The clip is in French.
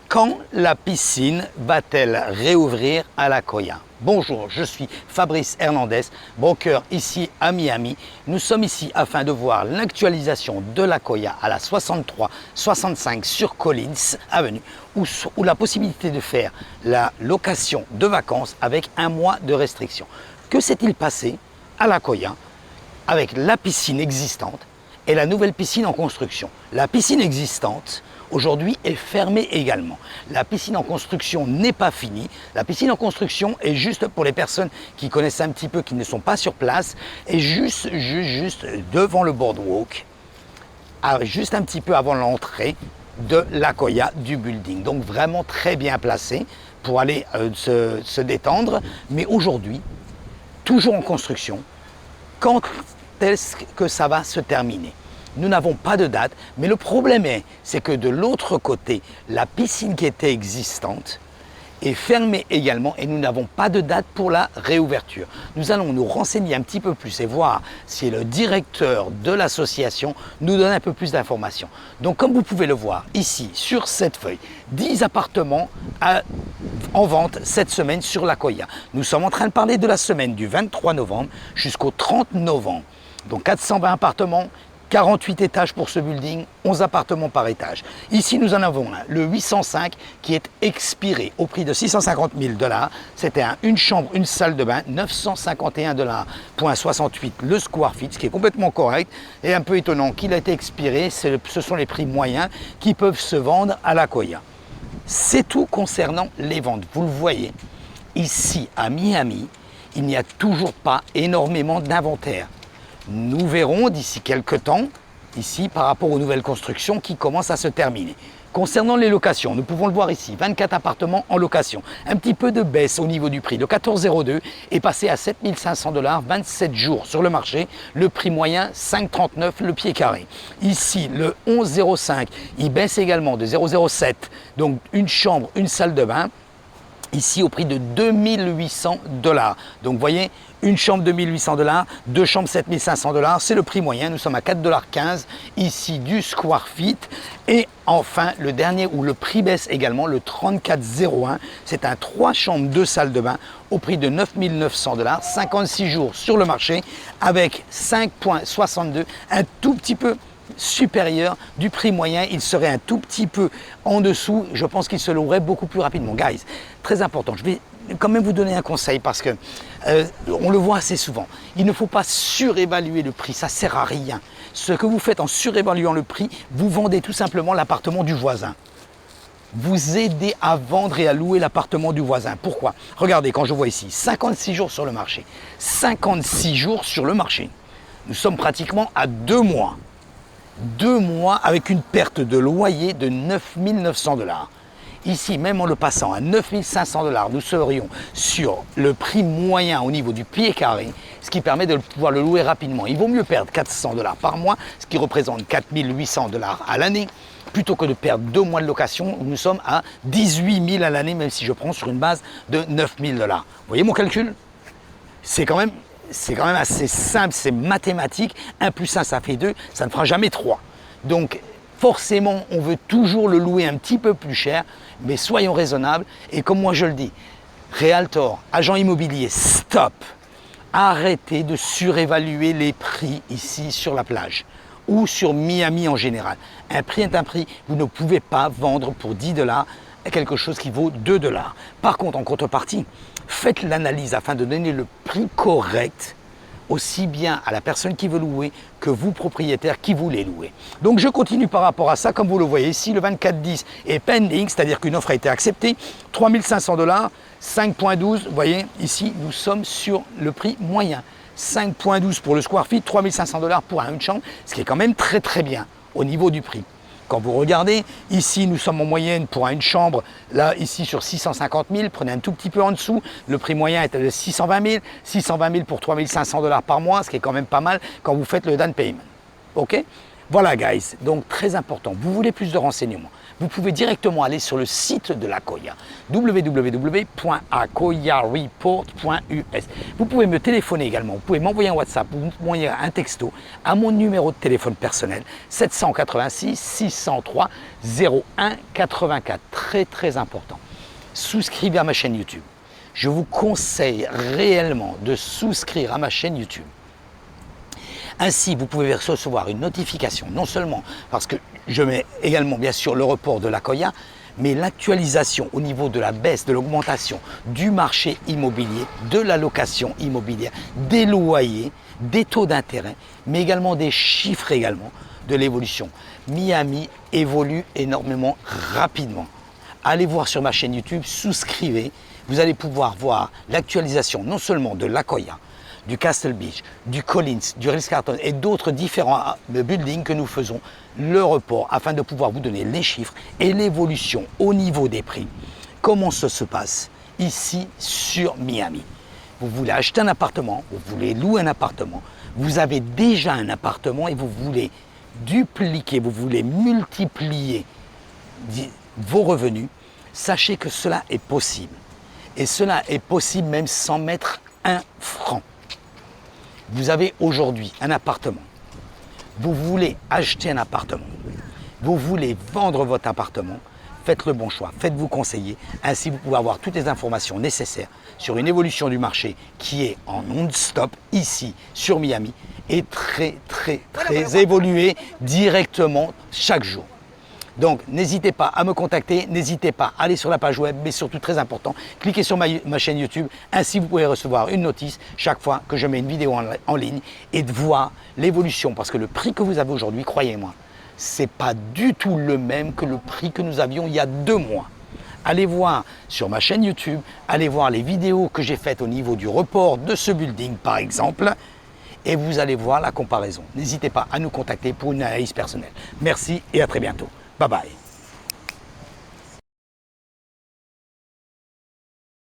Quand la piscine va-t-elle réouvrir à La Jolla? Bonjour, je suis Fabrice Hernandez, broker ici à Miami. Nous sommes ici afin de voir l'actualisation de La Jolla à la 63-65 sur Collins Avenue, ou la possibilité de faire la location de vacances avec un mois de restriction. Que s'est-il passé à La Jolla avec la piscine existante et la nouvelle piscine en construction? La piscine existante aujourd'hui est fermée également. La piscine en construction n'est pas finie. La piscine en construction est juste pour les personnes qui connaissent un petit peu, qui ne sont pas sur place, et juste devant le boardwalk, juste un petit peu avant l'entrée de La Jolla du building. Donc vraiment très bien placé pour aller se détendre. Mais aujourd'hui, toujours en construction, quand est-ce que ça va se terminer? Nous n'avons pas de date, mais le problème c'est que de l'autre côté, la piscine qui était existante est fermée également et nous n'avons pas de date pour la réouverture. Nous allons nous renseigner un petit peu plus et voir si le directeur de l'association nous donne un peu plus d'informations. Donc comme vous pouvez le voir ici sur cette feuille, 10 appartements en vente cette semaine sur La Jolla. Nous sommes en train de parler de la semaine du 23 novembre jusqu'au 30 novembre. Donc 420 appartements, 48 étages pour ce building, 11 appartements par étage. Ici, nous en avons un, le 805, qui est expiré au prix de 650 000 $. C'était une chambre, une salle de bain, 951 $,68 le square feet, ce qui est complètement correct et un peu étonnant qu'il a été expiré. Ce sont les prix moyens qui peuvent se vendre à La Jolla. C'est tout concernant les ventes. Vous le voyez, ici à Miami, il n'y a toujours pas énormément d'inventaire. Nous verrons d'ici quelques temps, ici, par rapport aux nouvelles constructions qui commencent à se terminer. Concernant les locations, nous pouvons le voir ici, 24 appartements en location. Un petit peu de baisse au niveau du prix. Le 1402 est passé à 7 500 $, 27 jours sur le marché. Le prix moyen, 5,39 le pied carré. Ici, le 1105, il baisse également de 0,07. Donc une chambre, une salle de bain. Ici au prix de 2800 $. Donc vous voyez, une chambre 2800 $, deux chambres 7500 $, c'est le prix moyen. Nous sommes à 4,15 $ ici du square feet. Et enfin, le dernier où le prix baisse également, le 3401, c'est un 3 chambres 2 salles de bain au prix de 9 900 $, 56 jours sur le marché avec 5,62, un tout petit peu supérieur du prix moyen. Il serait un tout petit peu en dessous. Je pense qu'il se louerait beaucoup plus rapidement. Guys, très important, je vais quand même vous donner un conseil parce que on le voit assez souvent. Il ne faut pas surévaluer le prix, ça sert à rien. Ce que vous faites en surévaluant le prix, vous vendez tout simplement l'appartement du voisin. Vous aidez à vendre et à louer l'appartement du voisin. Pourquoi? Regardez, quand je vois ici, 56 jours sur le marché. 56 jours sur le marché. Nous sommes pratiquement à 2 mois. 2 mois avec une perte de loyer de 9 900 $. Ici, même en le passant à 9 500 $, nous serions sur le prix moyen au niveau du pied carré, ce qui permet de pouvoir le louer rapidement. Il vaut mieux perdre 400 $ par mois, ce qui représente 4 800 $ à l'année, plutôt que de perdre 2 mois de location où nous sommes à 18 000 à l'année, même si je prends sur une base de 9 000 $. Vous voyez mon calcul? C'est quand même assez simple, c'est mathématique. 1 plus 1, ça fait 2, ça ne fera jamais 3. Donc, forcément, on veut toujours le louer un petit peu plus cher, mais soyons raisonnables. Et comme moi je le dis, Realtor, agent immobilier, stop! Arrêtez de surévaluer les prix ici sur la plage ou sur Miami en général. Un prix est un prix. Vous ne pouvez pas vendre pour 10 $ quelque chose qui vaut 2 $. Par contre, en contrepartie, faites l'analyse afin de donner le prix correct aussi bien à la personne qui veut louer que vous, propriétaire, qui voulez louer. Donc je continue par rapport à ça. Comme vous le voyez ici, le 2410 est pending, c'est-à-dire qu'une offre a été acceptée. 3 500 $, 5,12. Vous voyez, ici, nous sommes sur le prix moyen. 5,12 pour le square feet, 3 500 $ pour une chambre, ce qui est quand même très très bien au niveau du prix. Quand vous regardez, ici nous sommes en moyenne pour une chambre, là ici sur 650 000, prenez un tout petit peu en dessous, le prix moyen est de 620 000, 620 000 pour 3 500 $ par mois, ce qui est quand même pas mal quand vous faites le down payment. Ok? Voilà guys, donc très important, vous voulez plus de renseignements, vous pouvez directement aller sur le site de La Jolla, www.ajoyareport.us. Vous pouvez me téléphoner également, vous pouvez m'envoyer un WhatsApp, vous m'envoyer un texto à mon numéro de téléphone personnel 786 603 01 84. très important. Souscrivez à ma chaîne YouTube. Je vous conseille réellement de souscrire à ma chaîne YouTube. Ainsi, vous pouvez recevoir une notification, non seulement parce que je mets également bien sûr le report de l'Accoya, mais l'actualisation au niveau de la baisse, de l'augmentation du marché immobilier, de la location immobilière, des loyers, des taux d'intérêt, mais également des chiffres également de l'évolution. Miami évolue énormément rapidement. Allez voir sur ma chaîne YouTube, souscrivez, vous allez pouvoir voir l'actualisation non seulement de l'Accoya, du Castle Beach, du Collins, du Ritz-Carlton et d'autres différents buildings que nous faisons, le report afin de pouvoir vous donner les chiffres et l'évolution au niveau des prix. Comment ça se passe ici sur Miami? Vous voulez acheter un appartement, vous voulez louer un appartement, vous avez déjà un appartement et vous voulez dupliquer, vous voulez multiplier vos revenus, sachez que cela est possible. Et cela est possible même sans mettre un franc. Vous avez aujourd'hui un appartement, vous voulez acheter un appartement, vous voulez vendre votre appartement, faites le bon choix, faites-vous conseiller, ainsi vous pouvez avoir toutes les informations nécessaires sur une évolution du marché qui est en non-stop ici sur Miami et très évoluée directement chaque jour. Donc n'hésitez pas à me contacter, n'hésitez pas à aller sur la page web, mais surtout très important, cliquez sur ma chaîne YouTube, ainsi vous pouvez recevoir une notice chaque fois que je mets une vidéo en ligne et de voir l'évolution, parce que le prix que vous avez aujourd'hui, croyez-moi, ce n'est pas du tout le même que le prix que nous avions il y a 2 mois. Allez voir sur ma chaîne YouTube, allez voir les vidéos que j'ai faites au niveau du report de ce building par exemple, et vous allez voir la comparaison. N'hésitez pas à nous contacter pour une analyse personnelle. Merci et à très bientôt. Bye bye.